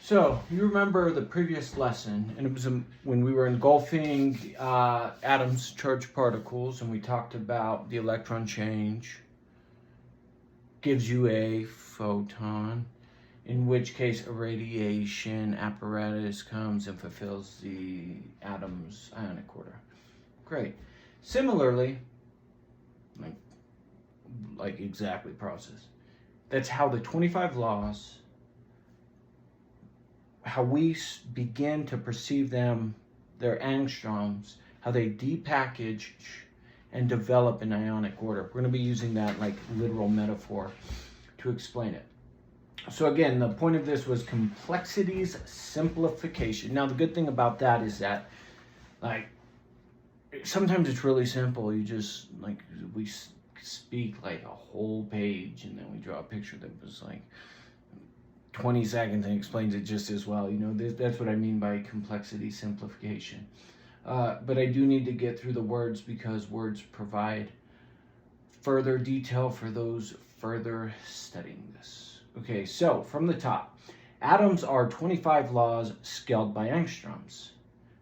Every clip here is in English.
So, you remember the previous lesson, and it was when we were engulfing atoms, charged particles, and we talked about the electron change gives you a photon, in which case a radiation apparatus comes and fulfills the atom's ionic order. Great. Similarly, like exactly process. That's how the 25 laws, how we begin to perceive them, their angstroms, how they depackage and develop in ionic order. We're going to be using that like literal metaphor to explain it. So again, the point of this was complexities simplification. Now the good thing about that is that like sometimes it's really simple. You just like we speak like a whole page and then we draw a picture that was like 20 seconds and explains it just as well. You know, that's what I mean by complexity simplification. But I do need to get through the words because words provide further detail for those further studying this. Okay, so from the top, atoms are 25 laws scaled by angstroms.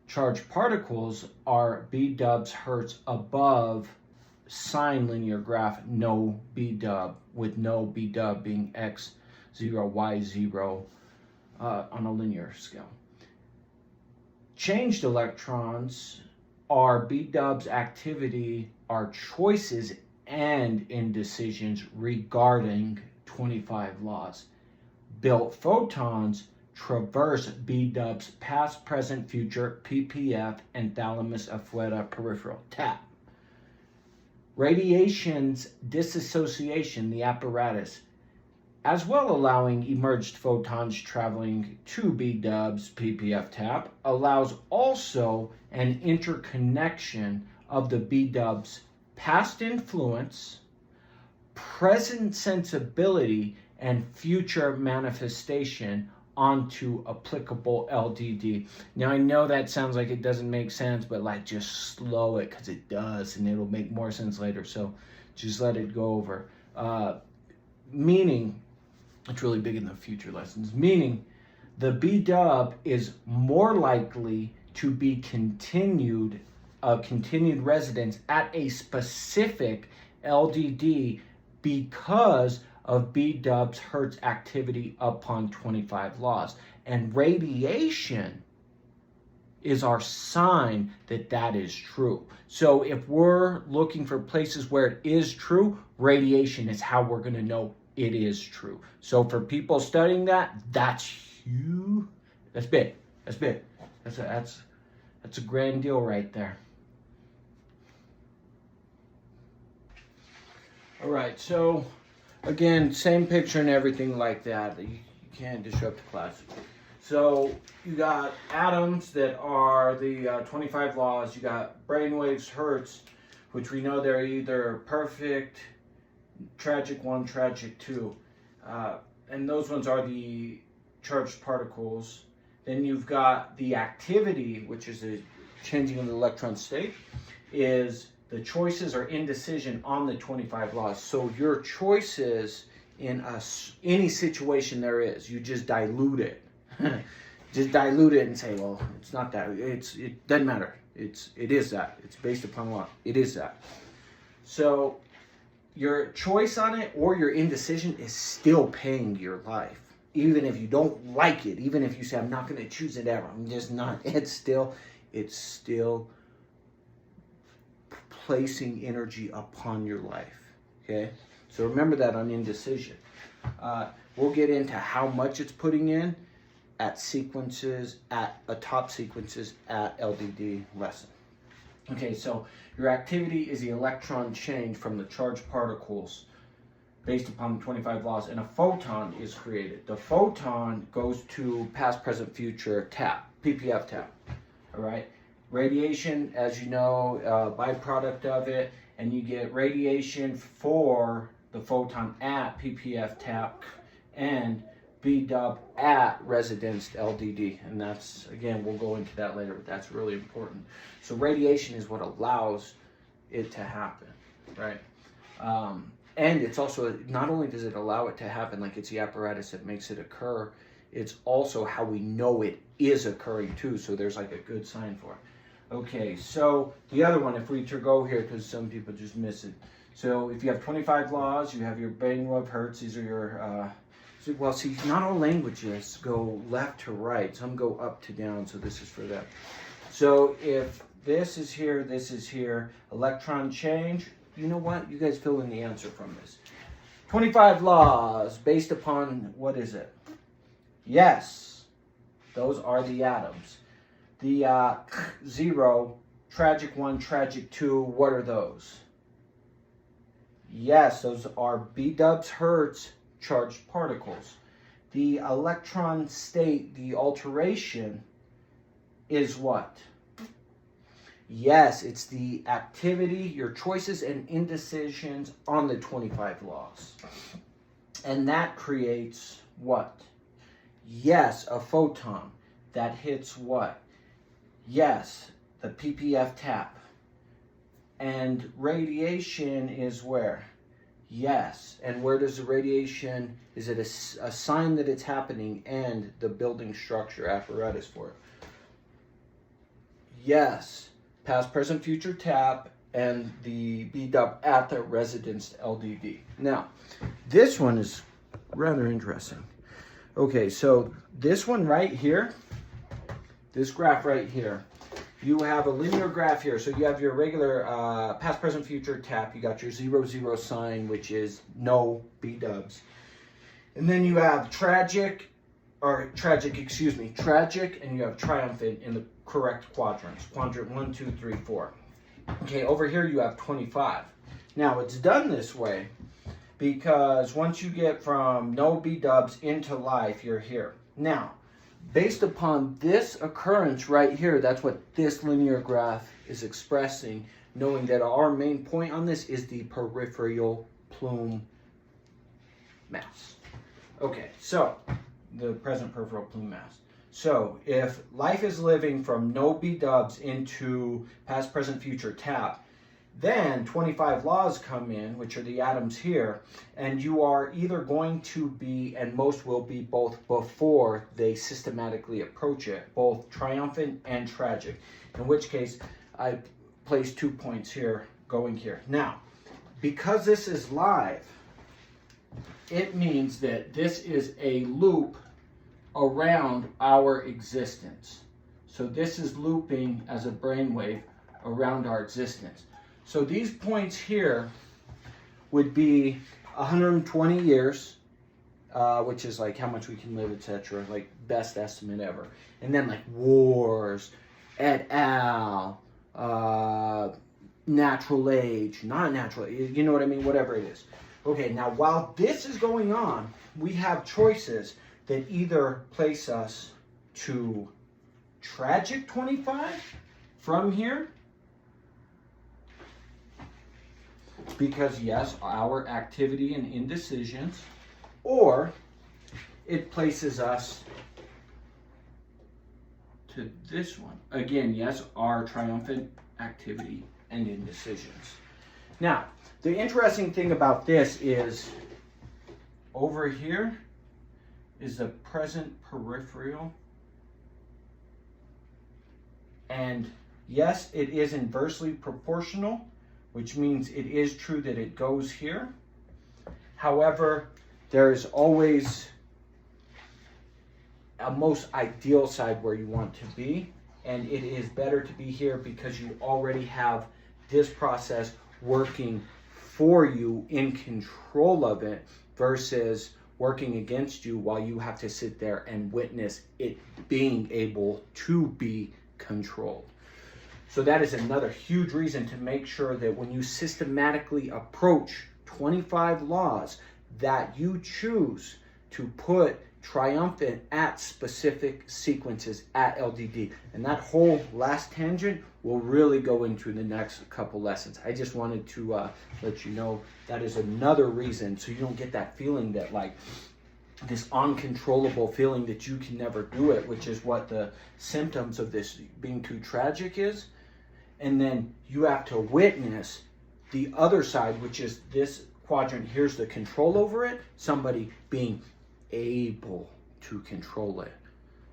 Charged particles are b-dubs hertz above sine linear graph, no b-dub, with no b-dub being x0, y0 on a linear scale. Changed electrons are b-dubs activity, are choices and indecisions regarding 25 laws. Built photons traverse b-dubs past, present, future, PPF, and thalamus affluenta peripheral, TAP. Radiation's dissociation, the apparatus, as well allowing emerged photons traveling to b-dubs, PPF, TAP, allows also an interconnection of the b-dubs past influence, present sensibility, and future manifestation onto applicable LDD. Now I know that sounds like it doesn't make sense, but like just slow it because it does and it'll make more sense later. So just let it go over. Meaning, it's really big in the future lessons, meaning the B-dub is more likely to be continued residence at a specific LDD because of B-dub's Hertz activity upon 25 laws. And radiation is our sign that that is true. So if we're looking for places where it is true, radiation is how we're going to know it is true. So for people studying that, that's huge. That's big. That's big. That's a grand deal right there. All right, so again, same picture and everything like that. You can't disrupt the class. So you got atoms that are the 25 laws. You got brainwaves, hertz, which we know they're either perfect, tragic 1, tragic 2. And those ones are the charged particles. Then you've got the activity, which is the changing of the electron state, is the choices or indecision on the 25 laws. So your choices in any situation there is, you just dilute it. Just dilute it and say, well, it's not that. It doesn't matter. It is that. It's based upon law. It is that. So your choice on it or your indecision is still paying your life. Even if you don't like it, even if you say, I'm not going to choose it ever, I'm just not, it's still placing energy upon your life, okay? So remember that on indecision. We'll get into how much it's putting in at sequences, at top sequences at LDD lesson. Okay, so your activity is the electron change from the charged particles based upon the 25 laws, and a photon is created. The photon goes to past, present, future, TAP, PPF TAP, all right? Radiation, as you know, byproduct of it, and you get radiation for the photon at PPF TAP and B-dub at residence LDD. And that's, again, we'll go into that later, but that's really important. So radiation is what allows it to happen, right? And it's also, not only does it allow it to happen, like it's the apparatus that makes it occur, it's also how we know it is occurring too. So there's like a good sign for it. Okay, so the other one, if we to go here, because some people just miss it. So if you have 25 laws, you have your brainwave hertz. These are your, well, see, not all languages go left to right. Some go up to down, so this is for them. So if this is here, electron change, you know what? You guys fill in the answer from this. 25 laws based upon, what is it? Yes, those are the atoms. The 0, tragic 1, tragic 2, what are those? Yes, those are B-dubs Hertz charged particles. The electron state, the alteration, is what? Yes, it's the activity, your choices and indecisions on the 25 laws. And that creates what? Yes, a photon. That hits what? Yes, the ppf tap. And radiation is where? Yes. And where does the radiation, is it a sign that it's happening and the building structure apparatus for it? Yes. Past, present, future tap and the B-dub at the residence LDD. Now, this one is rather interesting. Okay, so this one right here, this graph right here, you have a linear graph here. So you have your regular past, present, future tap. You got your 0, 0 sign, which is no B-dubs. And then you have tragic, and you have triumphant in the correct quadrants. Quadrant 1, 2, 3, 4. Okay, over here you have 25. Now it's done this way because once you get from no B-dubs into life, you're here. Now, based upon this occurrence right here, that's what this linear graph is expressing, knowing that our main point on this is the peripheral plume mass. Okay, so the present peripheral plume mass. So if life is living from no B-dubs into past, present, future tap, then 25 laws come in, which are the atoms here, and you are either going to be, and most will be both before they systematically approach it, both triumphant and tragic, in which case I place 2 points here going here. Now, because this is live, it means that this is a loop around our existence. So this is looping as a brainwave around our existence. So these points here would be 120 years, which is like how much we can live, etc., like best estimate ever. And then like wars, et al., natural age, not natural age, you know what I mean, whatever it is. Okay, now while this is going on, we have choices that either place us to tragic 25 from here, because yes, our activity and indecisions, or it places us to this one. Again, yes, our triumphant activity and indecisions. Now, the interesting thing about this is over here is the present peripheral. And yes, it is inversely proportional, which means it is true that it goes here. However, there is always a most ideal side where you want to be, and it is better to be here because you already have this process working for you, in control of it, versus working against you while you have to sit there and witness it being able to be controlled. So that is another huge reason to make sure that when you systematically approach 25 laws, that you choose to put triumphant at specific sequences at LDD. And that whole last tangent will really go into the next couple lessons. I just wanted to let you know that is another reason, so you don't get that feeling that like this uncontrollable feeling that you can never do it, which is what the symptoms of this being too tragic is. And then you have to witness the other side, which is this quadrant. Here's the control over it. Somebody being able to control it.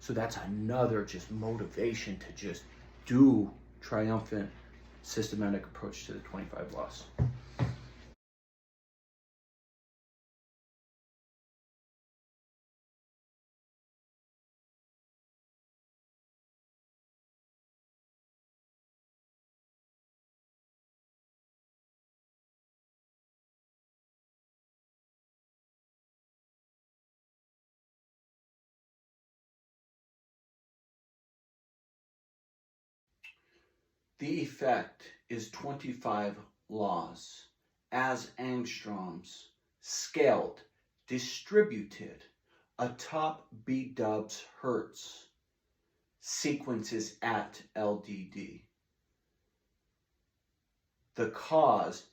So that's another just motivation to just do triumphant systematic approach to the 25 laws. The effect is 25 laws as angstroms, scaled, distributed atop B-dubs hertz, sequences at LDD. The cause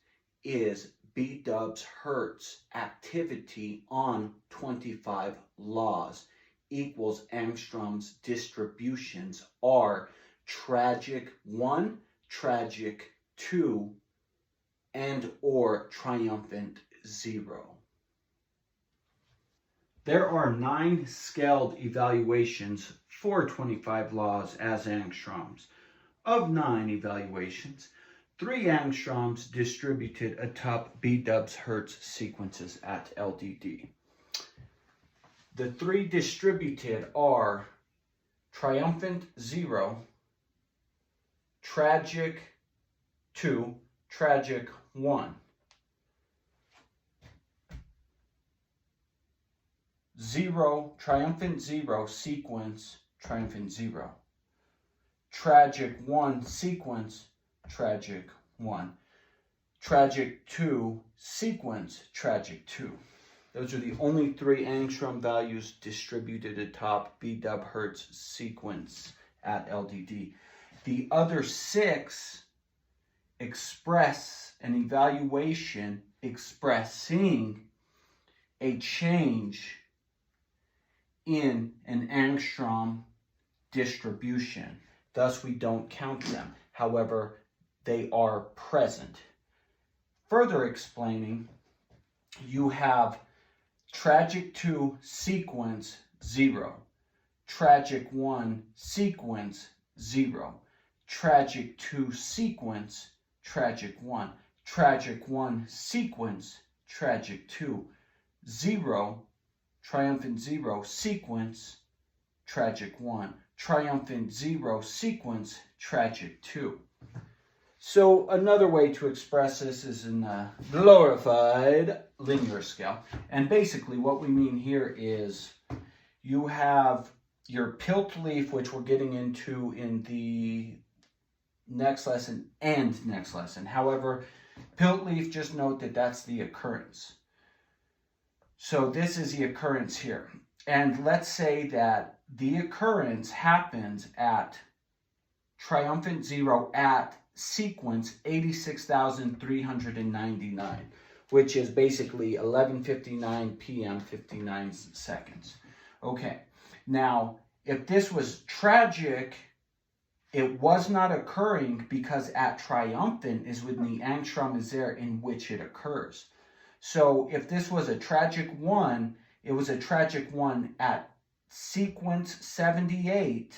is B-dubs hertz activity on 25 laws equals angstroms distributions are tragic 1, tragic 2, and or triumphant 0. There are 9 scaled evaluations for 25 laws as angstroms. Of 9 evaluations, 3 angstroms distributed atop B-dubs hertz sequences at LDD. The 3 distributed are triumphant 0, tragic 2, tragic 1. 0, triumphant 0, sequence, triumphant 0. Tragic 1, sequence, tragic 1. Tragic 2, sequence, tragic 2. Those are the only 3 angstrom values distributed atop B-dub hertz sequence at LDD. The other 6 express an evaluation expressing a change in an angstrom distribution. Thus, we don't count them. However, they are present. Further explaining, you have tragic 2 sequence 0, tragic 1 sequence 0, tragic 2 sequence tragic 1, tragic 1 sequence tragic 2, 0, triumphant 0 sequence tragic 1, triumphant 0 sequence tragic 2. So another way to express this is in a glorified linear scale. And basically what we mean here is you have your pilt leaf, which we're getting into in the next lesson and next lesson. However, pilt leaf, just note that that's the occurrence. So this is the occurrence here. And let's say that the occurrence happens at triumphant 0 at sequence 86,399, which is basically 11:59 p.m. 59 seconds. Okay, now if this was tragic, it was not occurring because at triumphant is when the angstrom is there in which it occurs. So if this was a tragic 1, it was a tragic 1 at sequence 78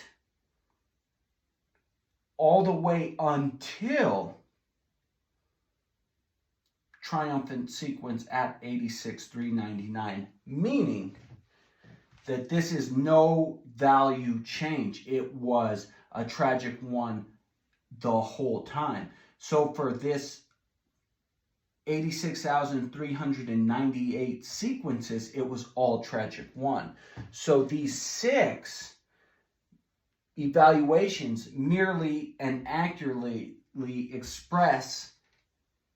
all the way until triumphant sequence at 86,399, meaning that this is no value change. It was a tragic 1 the whole time. So for this 86,398 sequences, it was all tragic 1. So these 6 evaluations merely and accurately express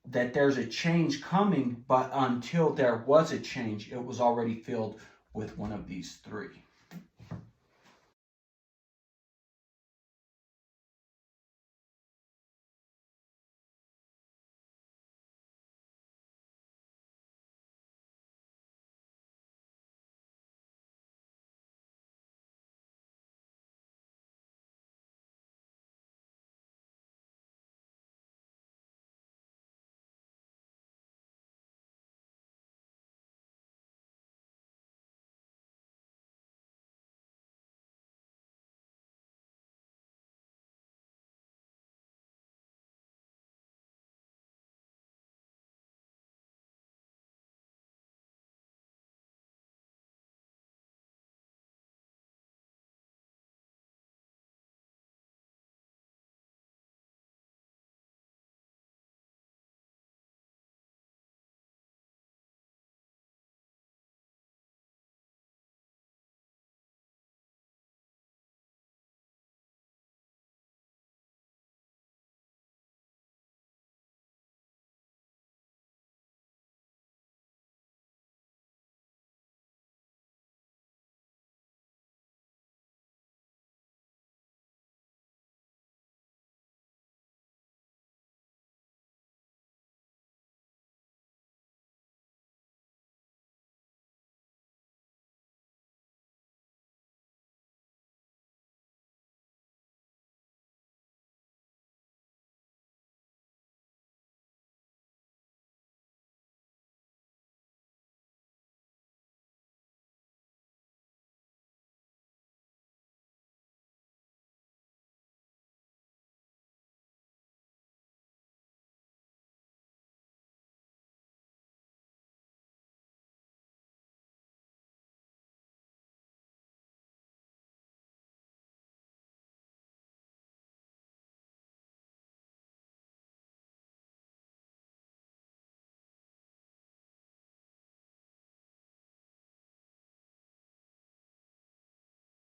that there's a change coming, but until there was a change, it was already filled with one of these 3.